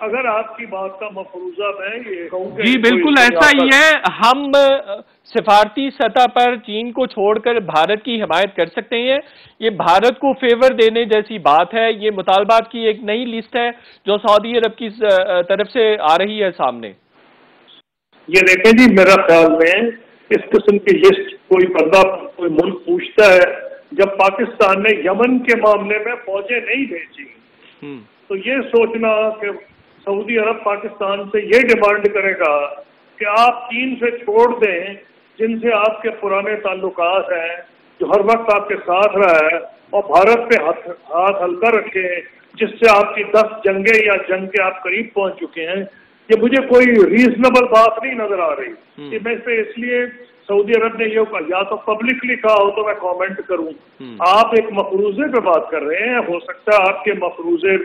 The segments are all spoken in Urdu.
اگر آپ کی بات کا مفروضہ میں یہ کہوں کہ جی بالکل ایسا ہی ہے. ہم سفارتی سطح پر چین کو چھوڑ کر بھارت کی حمایت کر سکتے ہیں. یہ بھارت کو فیور دینے جیسی بات ہے. یہ مطالبات کی ایک نئی لسٹ ہے جو سعودی عرب کی طرف سے آ رہی ہے سامنے. یہ دیکھیں جی، میرا خیال میں اس قسم کی لسٹ کوئی بندہ کوئی ملک پوچھتا ہے. جب پاکستان نے یمن کے معاملے میں فوجیں نہیں بھیجی تو یہ سوچنا کہ سعودی عرب پاکستان سے یہ ڈیمانڈ کرے گا کہ آپ چین سے چھوڑ دیں جن سے آپ کے پرانے تعلقات ہیں، جو ہر وقت آپ کے ساتھ رہا ہے، اور بھارت پہ ہاتھ ہلکا رکھیں جس سے آپ کی 10 جنگیں یا جنگ کے آپ قریب پہنچ چکے ہیں. یہ مجھے کوئی ریزنیبل بات نہیں نظر آ رہی. کہ میں سے اس لیے سعودی عرب نے یہ کہا، یا تو پبلکلی کہا ہو تو میں کامنٹ کروں. آپ ایک مفروضے پہ بات کر رہے ہیں، ہو سکتا ہے آپ کے مفروضے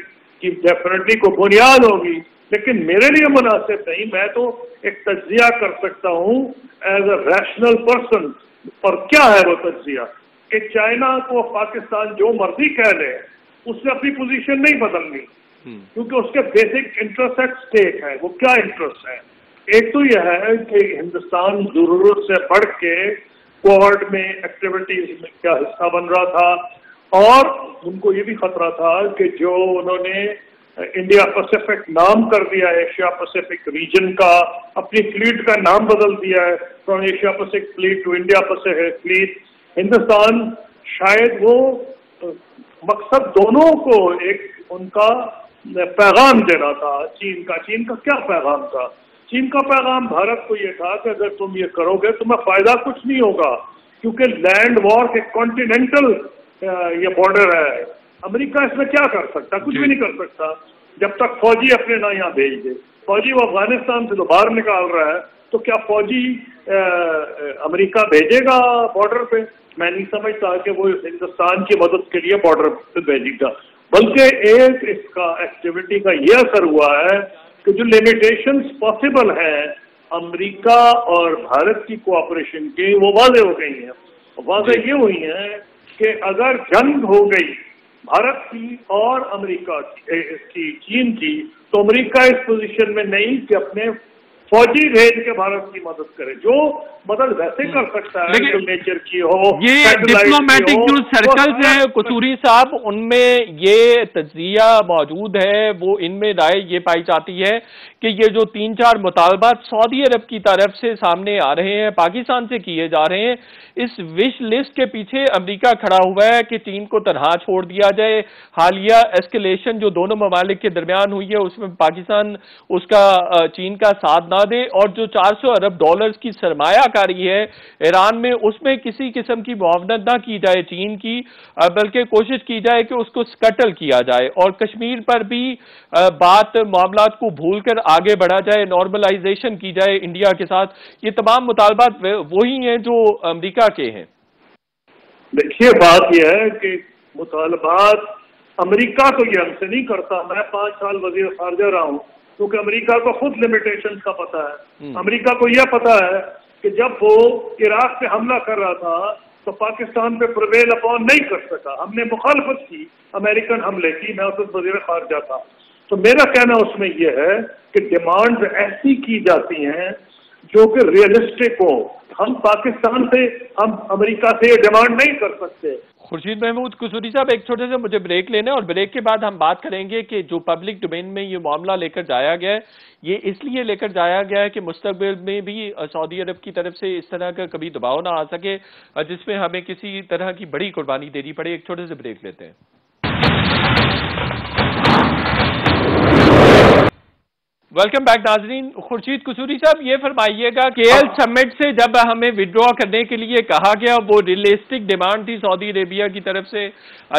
کی ڈیفینیٹلی کو بنیاد ہوگی، لیکن میرے لیے مناسب نہیں. میں تو ایک تجزیہ کر سکتا ہوں ایز اے ریشنل پرسن. اور کیا ہے وہ تجزیہ؟ کہ چائنا کو پاکستان جو مرضی کہہ لے، اس نے اپنی پوزیشن نہیں بدلنی، کیونکہ اس کے بیسک انٹرسٹ ایٹ اسٹیک ہے. وہ کیا انٹرسٹ ہے؟ ایک تو یہ ہے کہ ہندوستان ضرورت سے بڑھ کے کوارڈ میں ایکٹیویٹیز کا حصہ بن رہا تھا، اور ان کو یہ بھی خطرہ تھا کہ جو انہوں نے انڈیا پیسفک نام کر دیا ہے، ایشیا پیسفک ریجن کا، اپنی فلیٹ کا نام بدل دیا ہے from Asia Pacific fleet to India Pacific fleet. Hindustan شاید وہ مقصد دونوں کو ایک ان کا پیغام دینا تھا. چین کا کیا پیغام تھا؟ چین کا پیغام بھارت کو یہ تھا کہ اگر تم یہ کرو گے تمہیں فائدہ کچھ نہیں ہوگا، کیونکہ لینڈ وار کے کانٹیننٹل یہ بارڈر ہے. امریکہ اس میں کیا کر سکتا؟ کچھ بھی نہیں کر سکتا جب تک فوجی اپنے نہ یہاں بھیج دے. فوجی وہ افغانستان سے تو باہر نکال رہا ہے، تو کیا فوجی امریکہ بھیجے گا بارڈر پہ؟ میں نہیں سمجھتا کہ وہ ہندوستان کی مدد کے لیے بارڈر پہ بھیجے گا. بلکہ ایک اس کا ایکٹیویٹی کا یہ اثر ہوا ہے کہ جو لیمیٹیشنز پاسبل ہیں امریکہ اور بھارت کی کوآپریشن کی، وہ واضح ہو گئی ہیں. واضح یہ ہوئی ہیں کہ اگر جنگ ہو گئی بھارت کی اور امریکہ کی چین کی، تو امریکہ اس پوزیشن میں نہیں کہ اپنے فوجی بھیج کے بھارت کی مدد کرے. جو مدد ویسے کر سکتا ہے جو نیچر کی ہو. یہ ڈپلومیٹک جو سرکلز ہیں قصوری صاحب، ان میں یہ تجزیہ موجود ہے. وہ ان میں رائے یہ پائی جاتی ہے کہ یہ جو 3-4 مطالبات سعودی عرب کی طرف سے سامنے آ رہے ہیں، پاکستان سے کیے جا رہے ہیں، اس وش لسٹ کے پیچھے امریکہ کھڑا ہوا ہے کہ چین کو تنہا چھوڑ دیا جائے. حالیہ ایسکیلیشن جو دونوں ممالک کے درمیان ہوئی ہے اس میں پاکستان اس کا چین کا ساتھ نہ دے، اور جو $400 ارب کی سرمایہ کاری ہے ایران میں، اس میں کسی قسم کی معاونت نہ کی جائے چین کی، بلکہ کوشش کی جائے کہ اس کو سکٹل کیا جائے، اور کشمیر پر بھی بات معاملات کو بھول کر آگے بڑھا جائے، نارملائزیشن کی جائے انڈیا کے ساتھ. یہ تمام مطالبات وہی ہیں جو امریکہ کے ہیں. دیکھیے بات یہ ہے کہ مطالبات امریکہ تو یہ ہم سے نہیں کرتا. میں 5 سال وزیر خارجہ رہا ہوں، کیونکہ امریکہ کو خود لیمیٹیشن کا پتہ ہے. امریکہ کو یہ پتہ ہے کہ جب وہ عراق پہ حملہ کر رہا تھا تو پاکستان پہ پرویل اپون نہیں کر سکا. ہم نے مخالفت کی امریکن حملے کی. میں اس وقت وزیر خارجہ تھا. تو میرا کہنا اس میں یہ ہے کہ ڈیمانڈ ایسی کی جاتی ہیں جو کہ ریئلسٹک ہو. ہم پاکستان سے، ہم امریکہ سے یہ ڈیمانڈ نہیں کر سکتے. خورشید محمود قصوری صاحب، ایک چھوٹے سے مجھے بریک لینا ہے، اور بریک کے بعد ہم بات کریں گے کہ جو پبلک ڈومین میں یہ معاملہ لے کر جایا گیا ہے، یہ اس لیے لے کر جایا گیا ہے کہ مستقبل میں بھی سعودی عرب کی طرف سے اس طرح کا کبھی دباؤ نہ آ سکے جس میں ہمیں کسی طرح کی بڑی قربانی دینی پڑے. ایک چھوٹے سے بریک لیتے ہیں. ویلکم بیک ناظرین. خورشید قصوری صاحب، یہ فرمائیے گا کہ KL سمٹ سے جب ہمیں وڈرا کرنے کے لیے کہا گیا، وہ ریئلسٹک ڈیمانڈ تھی سعودی عربیہ کی طرف سے،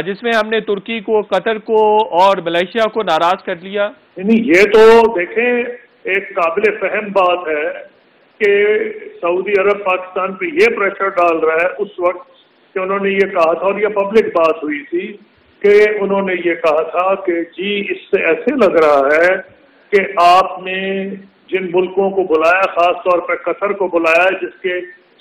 جس میں ہم نے ترکی کو، قطر کو اور ملیشیا کو ناراض کر لیا؟ نہیں، یہ تو دیکھیں ایک قابل فہم بات ہے کہ سعودی عرب پاکستان پہ یہ پریشر ڈال رہا ہے اس وقت کہ انہوں نے یہ کہا تھا، اور یہ پبلک بات ہوئی تھی کہ انہوں نے یہ کہا تھا کہ جی اس سے ایسے لگ رہا ہے کہ آپ نے جن ملکوں کو بلایا، خاص طور پہ قطر کو بلایا جس کے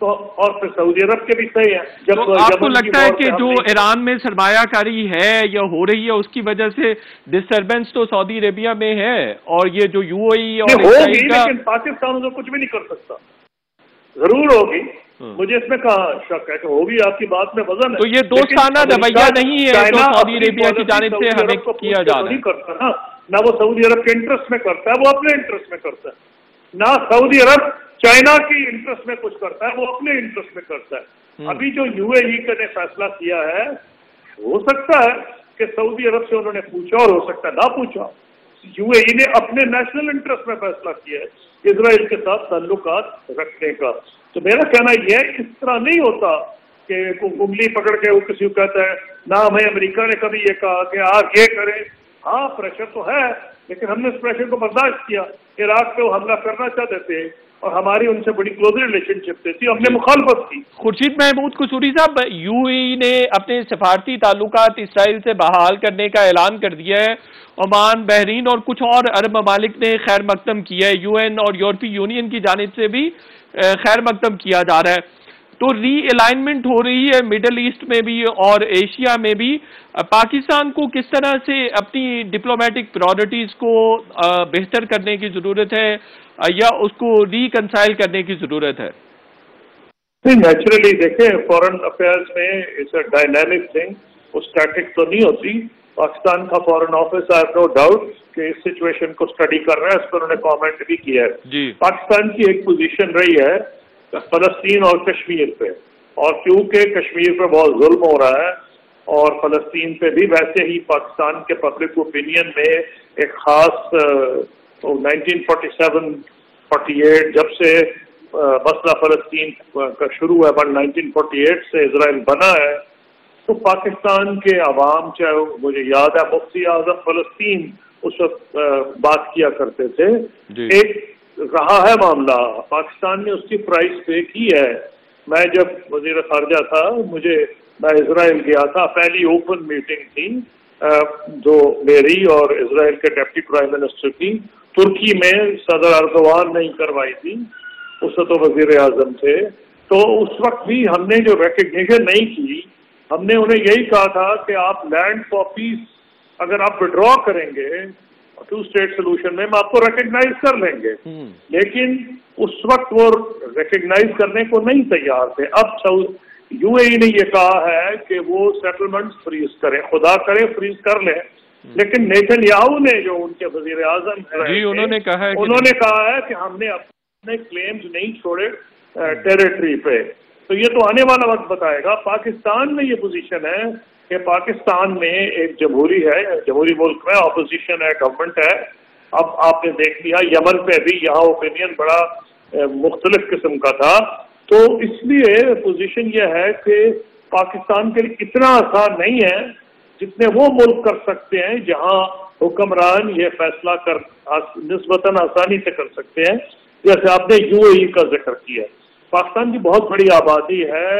تو اور پھر سعودی عرب کے بھی صحیح ہے. جب آپ کو لگتا ہے کہ جو ایران میں سرمایہ کاری ہے یا ہو رہی ہے اس کی وجہ سے ڈسٹربنس تو سعودی عربیہ میں ہے، اور یہ جو یو اے ای اور ہوگی، لیکن پاکستان تو کچھ بھی نہیں کر سکتا. ضرور ہوگی، مجھے اس میں کہاں شک ہے کہ ہوگی. آپ کی بات میں وزن ہے. تو یہ دوستانہ رویہ نہیں ہے جو سعودی عربیہ کی جانب سے ہمیں کیا جا رہا ہے. کرتا نا، نہ وہ سعودی عرب کے انٹرسٹ میں کرتا ہے، وہ اپنے انٹرسٹ میں کرتا ہے. نہ سعودی عرب چائنا کی انٹرسٹ میں کچھ کرتا ہے، وہ اپنے انٹرسٹ میں کرتا ہے. ابھی جو یو اے ای نے فیصلہ کیا ہے، ہو سکتا ہے کہ سعودی عرب سے انہوں نے پوچھا اور ہو سکتا ہے نہ پوچھا. یو اے ای نے اپنے نیشنل انٹرسٹ میں فیصلہ کیا ہے اسرائیل کے ساتھ تعلقات رکھنے کا. تو میرا کہنا یہ ہے اس طرح نہیں ہوتا کہ انگلی پکڑ کے وہ کسی کو کہتا ہے نہ ہمیں امریکہ نے کبھی یہ کہا کہ آپ یہ کریں. ہاں پریشر تو ہے، لیکن ہم نے اس پریشر کو برداشت کیا. عراق پہ وہ حملہ کرنا چاہتے تھے اور ہماری ان سے بڑی کلوز ریلیشن شپ تھی، ہم نے مخالفت کی. خورشید محمود قصوری صاحب، یو اے ای نے اپنے سفارتی تعلقات اسرائیل سے بحال کرنے کا اعلان کر دیا ہے. عمان، بحرین اور کچھ اور عرب ممالک نے خیر مقدم کیا ہے. یو این اور یورپی یونین کی جانب سے بھی خیر مقدم کیا جا رہا ہے. تو ری الائنمنٹ ہو رہی ہے مڈل ایسٹ میں بھی اور ایشیا میں بھی. پاکستان کو کس طرح سے اپنی ڈپلومیٹک پرائرٹیز کو بہتر کرنے کی ضرورت ہے یا اس کو ریکنسائل کرنے کی ضرورت ہے؟ نیچرلی دیکھیں، فورن افیئرس میں اٹس اے ڈائنامک تھنگ، وہ اسٹیٹک تو نہیں ہوتی. پاکستان کا foreign office I have no doubt کہ اس سچویشن کو اسٹڈی کر رہا ہے، اس پر انہوں نے کامنٹ بھی کیا ہے. پاکستان کی ایک پوزیشن رہی ہے فلسطین اور کشمیر پہ، اور کیونکہ کشمیر پہ بہت ظلم ہو رہا ہے اور فلسطین پہ بھی ویسے ہی پاکستان کے پبلک اوپینین میں ایک خاص 1947-48 جب سے مسئلہ فلسطین کا شروع ہے، 1948 سے اسرائیل بنا ہے، تو پاکستان کے عوام، چاہے مجھے یاد ہے مفتی اعظم فلسطین اس وقت بات کیا کرتے تھے. ایک رہا ہے معاملہ، پاکستان نے اس کی پرائس پے کی ہے. میں جب وزیر خارجہ تھا، میں اسرائیل گیا تھا، پہلی اوپن میٹنگ تھی جو میری اور اسرائیل کے ڈپٹی پرائم منسٹر کی. ترکی میں صدر اردوان نے کروائی تھی، اس وقت تو وزیر اعظم تھے. تو اس وقت بھی ہم نے جو ریکگنیشن نہیں کی، ہم نے انہیں یہی کہا تھا کہ آپ لینڈ فار پیس اگر آپ وڈرا کریں گے 2 اسٹیٹ سولوشن میں، ہم آپ کو ریکگنائز کر لیں گے. لیکن اس وقت وہ ریکگنائز کرنے کو نہیں تیار تھے. اب یو اے ای نے یہ کہا ہے کہ وہ سیٹلمنٹ فریز کریں، خدا کرے فریز کر لیں. لیکن نیتن یاہو نے جو ان کے وزیر اعظم انہوں نے کہا ہے کہ ہم نے اپنے کلیمز نہیں چھوڑے ٹیریٹری پہ. تو یہ تو آنے والا وقت بتائے گا. پاکستان میں یہ پوزیشن ہے کہ پاکستان میں ایک جمہوری ہے، جمہوری ملک میں اپوزیشن ہے، گورنمنٹ ہے. اب آپ نے دیکھ لیا یمن پہ بھی یہاں اوپینین بڑا مختلف قسم کا تھا. تو اس لیے پوزیشن یہ ہے کہ پاکستان کے لیے اتنا آسان نہیں ہے جتنے وہ ملک کر سکتے ہیں جہاں حکمران یہ فیصلہ نسبتاً آسانی سے کر سکتے ہیں. جیسے آپ نے یو اے ای کا ذکر کیا، پاکستان کی بہت بڑی آبادی ہے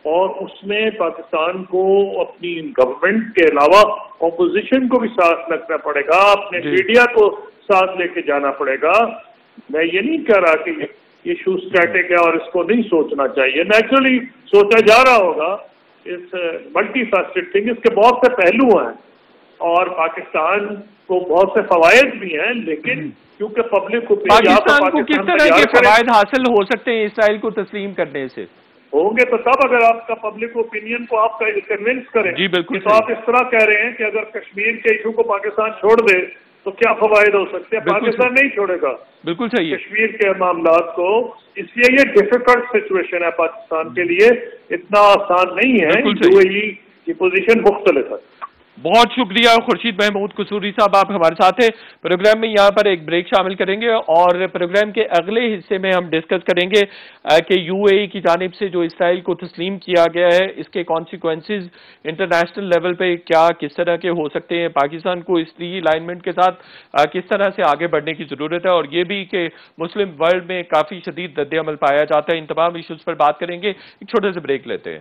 اور اس میں پاکستان کو اپنی گورنمنٹ کے علاوہ اپوزیشن کو بھی ساتھ رکھنا پڑے گا، اپنے میڈیا کو ساتھ لے کے جانا پڑے گا. میں یہ نہیں کہہ رہا کہ یہ ایشو اسٹیٹک ہے اور اس کو نہیں سوچنا چاہیے، نیچرلی سوچا جا رہا ہوگا. اس ملٹی فیسٹڈ تھنگ، اس کے بہت سے پہلو ہیں اور پاکستان کو بہت سے فوائد بھی ہیں، لیکن کیونکہ پبلک کو پاکستان کو کس طرح کے فوائد حاصل ہو سکتے ہیں اسرائیل کو تسلیم کرنے سے؟ ہوں گے تو تب اگر آپ کا پبلک اوپینین کو آپ کا کنونس کریں. جی بالکل. تو آپ اس طرح کہہ رہے ہیں کہ اگر کشمیر کے ایشو کو پاکستان چھوڑ دے تو کیا فوائد ہو سکتے ہیں؟ پاکستان نہیں چھوڑے گا بالکل صحیح کشمیر کے معاملات کو. اس لیے یہ ڈیفیکلٹ سچویشن ہے پاکستان کے لیے، اتنا آسان نہیں ہے. یو اے ای کی پوزیشن مختلف ہے. بہت شکریہ خورشید محمود قصوری صاحب، آپ ہمارے ساتھ ہیں. پروگرام میں یہاں پر ایک بریک شامل کریں گے اور پروگرام کے اگلے حصے میں ہم ڈسکس کریں گے کہ یو اے ای کی جانب سے جو اسرائیل کو تسلیم کیا گیا ہے اس کے کانسیکوینسز انٹرنیشنل لیول پہ کیا کس طرح کے ہو سکتے ہیں، پاکستان کو اس ری الائنمنٹ کے ساتھ کس طرح سے آگے بڑھنے کی ضرورت ہے، اور یہ بھی کہ مسلم ورلڈ میں کافی شدید رد عمل پایا جاتا ہے. ان تمام ایشوز پر بات کریں گے. ایک چھوٹے سے بریک لیتے ہیں.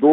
2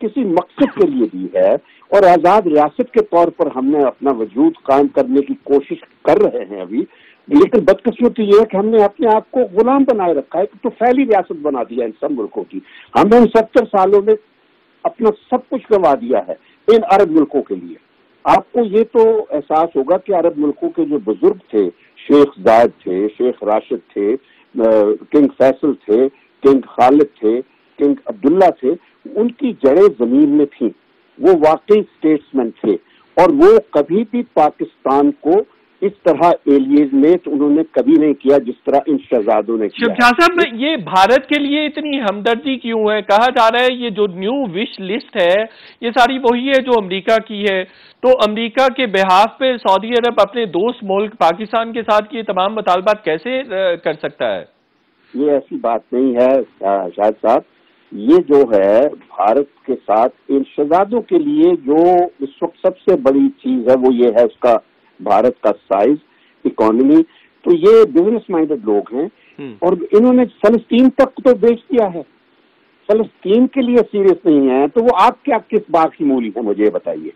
کسی مقصد کے لیے دی ہے اور آزاد ریاست کے طور پر ہم نے اپنا وجود قائم کرنے کی کوشش کر رہے ہیں ابھی، لیکن بدقسمتی یہ ہے کہ ہم نے اپنے آپ کو غلام بنائے رکھا ہے، تو پھیلی ریاست بنا دیا ان سب ملکوں کی۔ ہم نے ان 70 سالوں میں اپنا سب کچھ گنوا دیا ہے ان عرب ملکوں کے لیے۔ آپ کو یہ تو احساس ہوگا کہ عرب ملکوں کے جو بزرگ تھے، شیخ زاید تھے، شیخ راشد تھے، کنگ فیصل تھے، کنگ خالد تھے، کنگ عبداللہ تھے، ان کی جڑیں زمین میں تھیں، وہ واقعی اسٹیٹسمین تھے، اور وہ کبھی بھی پاکستان کو اس طرح ایلیٹ انہوں نے کبھی نہیں کیا جس طرح ان شہزادوں نے کیا۔ شاہ صاحب، یہ بھارت کے لیے اتنی ہمدردی کیوں ہے؟ کہا جا رہا ہے یہ جو نیو وش لسٹ ہے یہ ساری وہی ہے جو امریکہ کی ہے، تو امریکہ کے بہاف پہ سعودی عرب اپنے دوست ملک پاکستان کے ساتھ یہ تمام مطالبات کیسے کر سکتا ہے؟ یہ ایسی بات نہیں ہے شاہد صاحب، یہ جو ہے بھارت کے ساتھ ان شہزادوں کے لیے جو اس وقت سب سے بڑی چیز ہے وہ یہ ہے اس کا بھارت کا سائز، اکانومی، تو یہ بزنس مائنڈڈ لوگ ہیں، اور انہوں نے فلسطین تک تو بیچ دیا ہے، فلسطین کے لیے سیریس نہیں ہے، تو وہ آپ کیا کس بات کی مولی ہے مجھے بتائیے،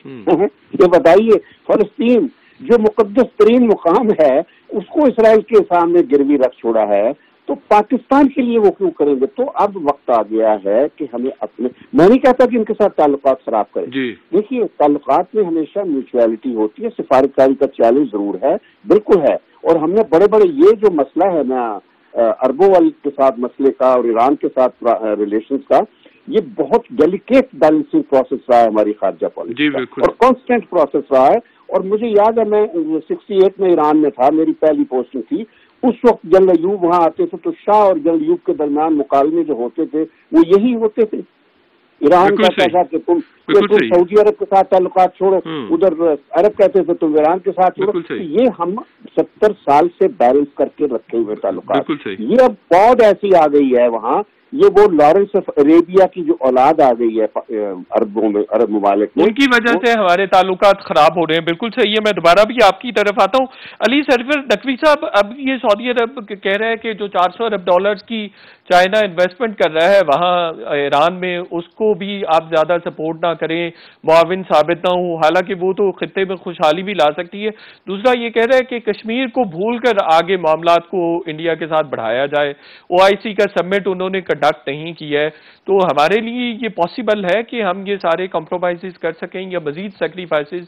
یہ بتائیے، فلسطین جو مقدس ترین مقام ہے اس کو اسرائیل کے سامنے گروی رکھ چھوڑا ہے، تو پاکستان کے لیے وہ کیوں کریں گے؟ تو اب وقت آ گیا ہے کہ ہمیں اپنے، میں نہیں کہتا کہ ان کے ساتھ تعلقات خراب کریں، دیکھیے تعلقات میں ہمیشہ میوچویلٹی ہوتی ہے، سفارتکاری کا چیلنج ضرور ہے، بالکل ہے، اور ہم نے بڑے بڑے یہ جو مسئلہ ہے نا عربوں والے کے ساتھ مسئلے کا اور ایران کے ساتھ ریلیشنز کا، یہ بہت ڈیلیکیٹ بیلنسنگ پروسیس رہا ہے ہماری خارجہ پالیسی کا، اور کانسٹنٹ پروسیس رہا ہے، اور مجھے یاد ہے میں 68 میں ایران میں تھا، میری پہلی پوسٹنگ تھی، اس وقت جنرل ایوب وہاں آتے تھے تو شاہ اور جنرل ایوب کے درمیان مکالمے جو ہوتے تھے وہ یہی ہوتے تھے، ایران کہتا تھا کہ تم سعودی عرب کے ساتھ تعلقات چھوڑو، ادھر عرب کہتے تھے تم ایران کے ساتھ چھوڑو، یہ ہم 70 سال سے بیلنس کر کے رکھے ہوئے تعلقات، یہ اب پود ایسی آ گئی ہے وہاں، یہ وہ لارنس آف عربیہ کی جو اولاد آ گئی ہے عربوں میں، عرب ممالک میں، ان کی وجہ سے ہمارے تعلقات خراب ہو رہے ہیں۔ بالکل صحیح ہے، میں دوبارہ بھی آپ کی طرف آتا ہوں۔ علی سرور نقوی صاحب، اب یہ سعودی عرب کہہ رہے ہیں کہ جو 400 ارب ڈالرز کی چائنا انویسٹمنٹ کر رہا ہے وہاں ایران میں، اس کو بھی آپ زیادہ سپورٹ نہ کریں، معاون ثابت نہ ہوں، حالانکہ وہ تو خطے میں خوشحالی بھی لا سکتی ہے۔ دوسرا یہ کہہ رہا ہے کہ کشمیر کو بھول کر آگے معاملات کو انڈیا کے ساتھ بڑھایا جائے، OIC کا سمٹ انہوں نے کنڈکٹ نہیں کیا ہے، تو ہمارے لیے یہ پاسبل ہے کہ ہم یہ سارے کمپرومائزز کر سکیں یا مزید سیکریفائسز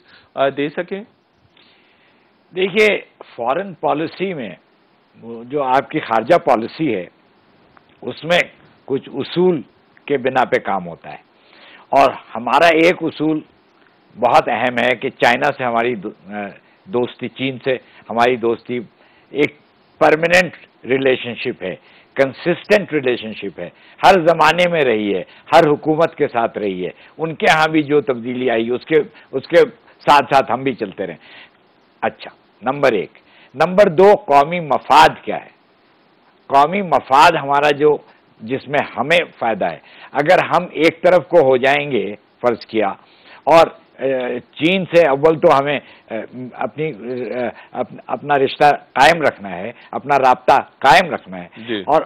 دے سکیں؟ دیکھیے، فارن پالیسی میں جو آپ کی خارجہ پالیسی ہے اس میں کچھ اصول کے بنا پہ کام ہوتا ہے، اور ہمارا ایک اصول بہت اہم ہے کہ چائنا سے ہماری دوستی، چین سے ہماری دوستی ایک پرماننٹ ریلیشن شپ ہے، کنسسٹنٹ ریلیشن شپ ہے، ہر زمانے میں رہی ہے، ہر حکومت کے ساتھ رہی ہے، ان کے ہاں بھی جو تبدیلی آئی اس کے ساتھ ساتھ ہم بھی چلتے رہیں۔ اچھا، نمبر 1۔ نمبر 2، قومی مفاد کیا ہے؟ قومی مفاد ہمارا جس میں ہمیں فائدہ ہے، اگر ہم ایک طرف کو ہو جائیں گے، فرض کیا، اور چین سے اول تو ہمیں اپنا رشتہ قائم رکھنا ہے، اپنا رابطہ قائم رکھنا ہے، اور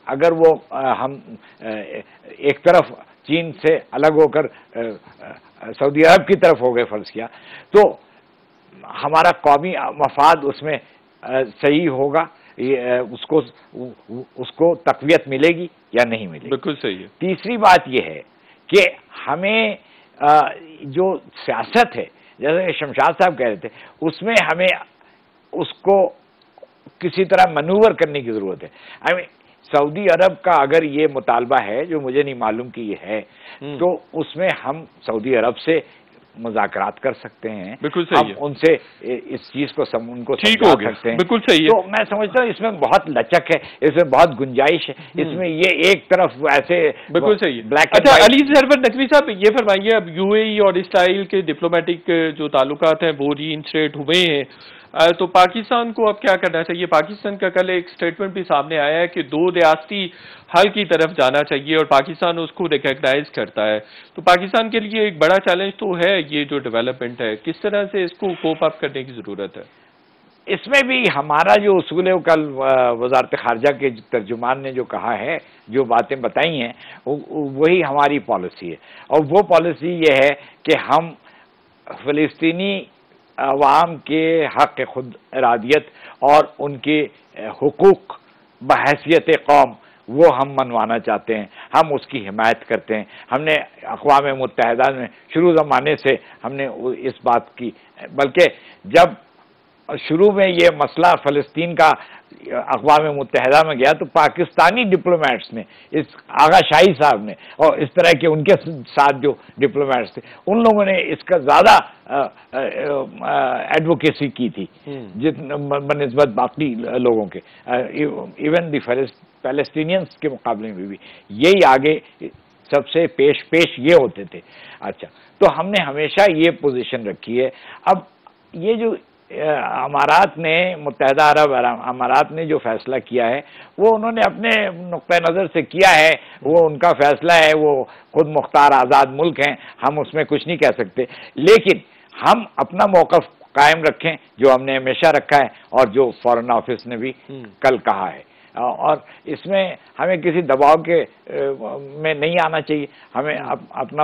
اگر وہ ہم ایک طرف چین سے الگ ہو کر سعودی عرب کی طرف ہو گئے، فرض کیا، تو ہمارا قومی مفاد اس میں صحیح ہوگا، اس کو تقویت ملے گی یا نہیں ملے گی؟ بالکل صحیح ہے۔ تیسری بات یہ ہے کہ ہمیں جو سیاست ہے، جیسے کہ شمشاد صاحب کہہ رہے تھے، اس میں ہمیں اس کو کسی طرح منور کرنے کی ضرورت ہے۔ سعودی عرب کا اگر یہ مطالبہ ہے، جو مجھے نہیں معلوم کہ یہ ہے، تو اس میں ہم سعودی عرب سے مذاکرات کر سکتے ہیں، بالکل صحیح ہے، ہم ان سے اس چیز کو ان کو ٹھیک سمجھا ہو گیا، سکتے ہیں، بالکل صحیح ہے۔ تو میں سمجھتا ہوں اس میں بہت لچک ہے، اس میں بہت گنجائش ہے، اس میں یہ ایک طرف ایسے بالکل صحیح ہے۔ بلیک۔ اچھا علی سرور نقوی صاحب، یہ فرمائیے، اب UAE اور اسرائیل کے ڈپلومیٹک جو تعلقات ہیں وہ ری انسٹیٹ ہوئے ہیں، تو پاکستان کو اب کیا کرنا چاہیے؟ پاکستان کا کل ایک سٹیٹمنٹ بھی سامنے آیا ہے کہ 2 ریاستی حل کی طرف جانا چاہیے اور پاکستان اس کو ریکگنائز کرتا ہے، تو پاکستان کے لیے ایک بڑا چیلنج تو ہے یہ جو ڈیولپمنٹ ہے، کس طرح سے اس کو کوپ اپ کرنے کی ضرورت ہے؟ اس میں بھی ہمارا جو اصول ہے، کل وزارت خارجہ کے ترجمان نے جو کہا ہے، جو باتیں بتائی ہیں، وہی ہماری پالیسی ہے، اور وہ پالیسی یہ ہے کہ ہم فلسطینی عوام کے حق خود ارادیت اور ان کے حقوق بحیثیت قوم وہ ہم منوانا چاہتے ہیں، ہم اس کی حمایت کرتے ہیں۔ ہم نے اقوام متحدہ میں شروع زمانے سے ہم نے اس بات کی، بلکہ جب شروع میں یہ مسئلہ فلسطین کا اقوام متحدہ میں گیا تو پاکستانی ڈپلومیٹس نے، اس آغا شاہی صاحب نے اور اس طرح کے ان کے ساتھ جو ڈپلومیٹس تھے، ان لوگوں نے اس کا زیادہ ایڈوکیسی کی تھی بنسبت باقی لوگوں کے، ایون دی پیلسٹینینز کے مقابلے میں بھی یہی آگے سب سے پیش یہ ہوتے تھے۔ اچھا، تو ہم نے ہمیشہ یہ پوزیشن رکھی ہے۔ اب یہ جو امارات نے، متحدہ عرب امارات نے جو فیصلہ کیا ہے، وہ انہوں نے اپنے نقطۂ نظر سے کیا ہے، وہ ان کا فیصلہ ہے، وہ خود مختار آزاد ملک ہیں، ہم اس میں کچھ نہیں کہہ سکتے، لیکن ہم اپنا موقف قائم رکھیں جو ہم نے ہمیشہ رکھا ہے اور جو فارن آفس نے بھی کل کہا ہے، اور اس میں ہمیں کسی دباؤ کے میں نہیں آنا چاہیے، ہمیں اپنا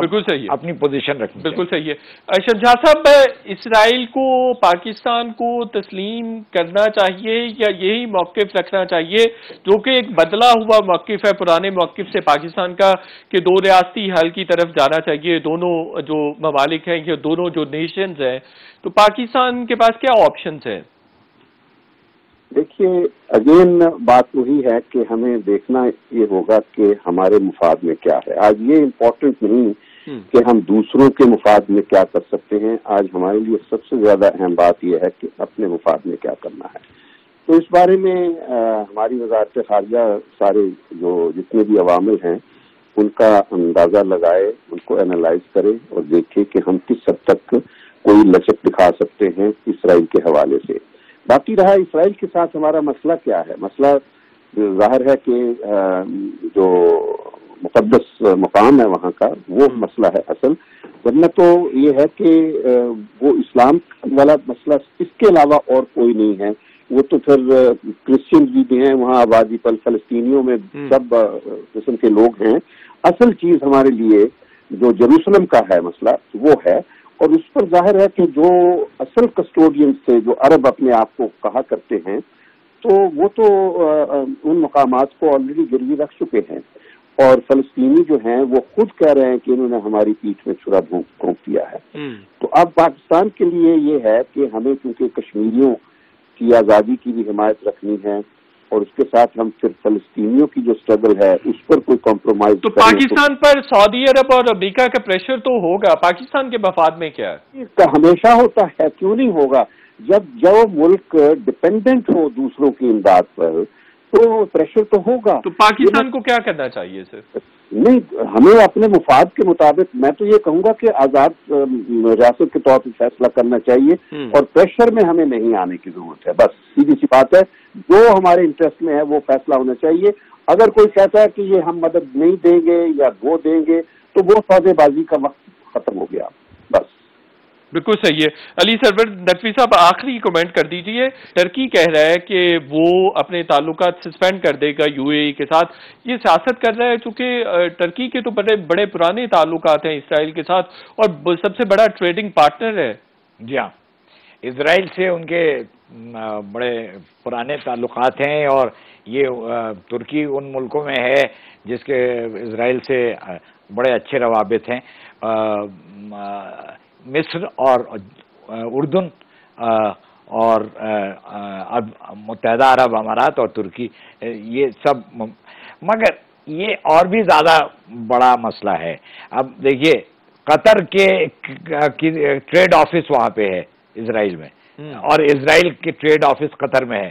اپنی پوزیشن رکھنی چاہیے۔ بالکل صحیح ہے۔ شہنشاہ صاحب، اسرائیل کو پاکستان کو تسلیم کرنا چاہیے یا یہی موقف رکھنا چاہیے جو کہ ایک بدلا ہوا موقف ہے پرانے موقف سے پاکستان کا، کہ دو ریاستی حل کی طرف جانا چاہیے؟ دونوں جو ممالک ہیں، یہ دونوں جو نیشنز ہیں، تو پاکستان کے پاس کیا آپشنز ہیں؟ دیکھیے، اگین بات وہی ہے کہ ہمیں دیکھنا یہ ہوگا کہ ہمارے مفاد میں کیا ہے۔ آج یہ امپورٹنٹ نہیں کہ ہم دوسروں کے مفاد میں کیا کر سکتے ہیں، آج ہمارے لیے سب سے زیادہ اہم بات یہ ہے کہ اپنے مفاد میں کیا کرنا ہے۔ تو اس بارے میں ہماری وزارت خارجہ سارے جتنے بھی عوامل ہیں ان کا اندازہ لگائے، ان کو اینالائز کرے اور دیکھے کہ ہم کس حد تک کوئی لچک دکھا سکتے ہیں اسرائیل کے حوالے سے۔ باقی رہا اسرائیل کے ساتھ ہمارا مسئلہ کیا ہے، مسئلہ ظاہر ہے کہ جو مقدس مقام ہے وہاں کا، وہ مسئلہ ہے اصل، ورنہ تو یہ ہے کہ وہ اسلام والا مسئلہ اس کے علاوہ اور کوئی نہیں ہے۔ وہ تو پھر کرسچن بھی ہیں وہاں آبادی پر، فلسطینیوں میں سب قسم کے لوگ ہیں۔ اصل چیز ہمارے لیے جو جیروسلم کا ہے مسئلہ وہ ہے، اور اس پر ظاہر ہے کہ جو اصل کسٹوڈینز تھے، جو عرب اپنے آپ کو کہا کرتے ہیں، تو وہ تو ان مقامات کو آلریڈی گروی رکھ چکے ہیں، اور فلسطینی جو ہیں وہ خود کہہ رہے ہیں کہ انہوں نے ہماری پیٹھ میں چھرا گھونپ دیا ہے۔ تو اب پاکستان کے لیے یہ ہے کہ ہمیں چونکہ کشمیریوں کی آزادی کی بھی حمایت رکھنی ہے، اور اس کے ساتھ ہم پھر فلسطینیوں کی جو اسٹرگل ہے اس پر کوئی کمپرومائز، تو پاکستان پر سعودی عرب اور امریکہ کا پریشر تو ہوگا، پاکستان کے مفاد میں کیا ہے؟ ہمیشہ ہوتا ہے، کیوں نہیں ہوگا؟ جب ملک ڈپینڈنٹ ہو دوسروں کی امداد پر تو پریشر تو ہوگا۔ تو پاکستان کو کیا کرنا چاہیے صرف؟ نہیں، ہمیں اپنے مفاد کے مطابق، میں تو یہ کہوں گا کہ آزاد ریاست کے طور پہ فیصلہ کرنا چاہیے، اور پریشر میں ہمیں نہیں آنے کی ضرورت ہے۔ بس سیدھی سی بات ہے، جو ہمارے انٹرسٹ میں ہے وہ فیصلہ ہونا چاہیے۔ اگر کوئی کہتا ہے کہ یہ ہم مدد نہیں دیں گے یا وہ دیں گے تو وہ سودے بازی کا وقت ختم ہو گیا، بس۔ بالکل صحیح ہے۔ علی سرور نقوی صاحب، آخری کمنٹ کر دیجئے۔ ٹرکی کہہ رہا ہے کہ وہ اپنے تعلقات سسپینڈ کر دے گا یو اے ای کے ساتھ، یہ سیاست کر رہا ہے چونکہ ٹرکی کے تو بڑے پرانے تعلقات ہیں اسرائیل کے ساتھ اور سب سے بڑا ٹریڈنگ پارٹنر ہے۔ جی ہاں، اسرائیل سے ان کے بڑے پرانے تعلقات ہیں، اور یہ ترکی ان ملکوں میں ہے جس کے اسرائیل سے بڑے اچھے روابط ہیں۔ مصر اور اردن اور متحدہ عرب امارات اور ترکی، یہ سب، مگر یہ اور بھی زیادہ بڑا مسئلہ ہے۔ اب دیکھیے، قطر کے ٹریڈ آفس وہاں پہ ہے اسرائیل میں، اور اسرائیل کے ٹریڈ آفس قطر میں ہے،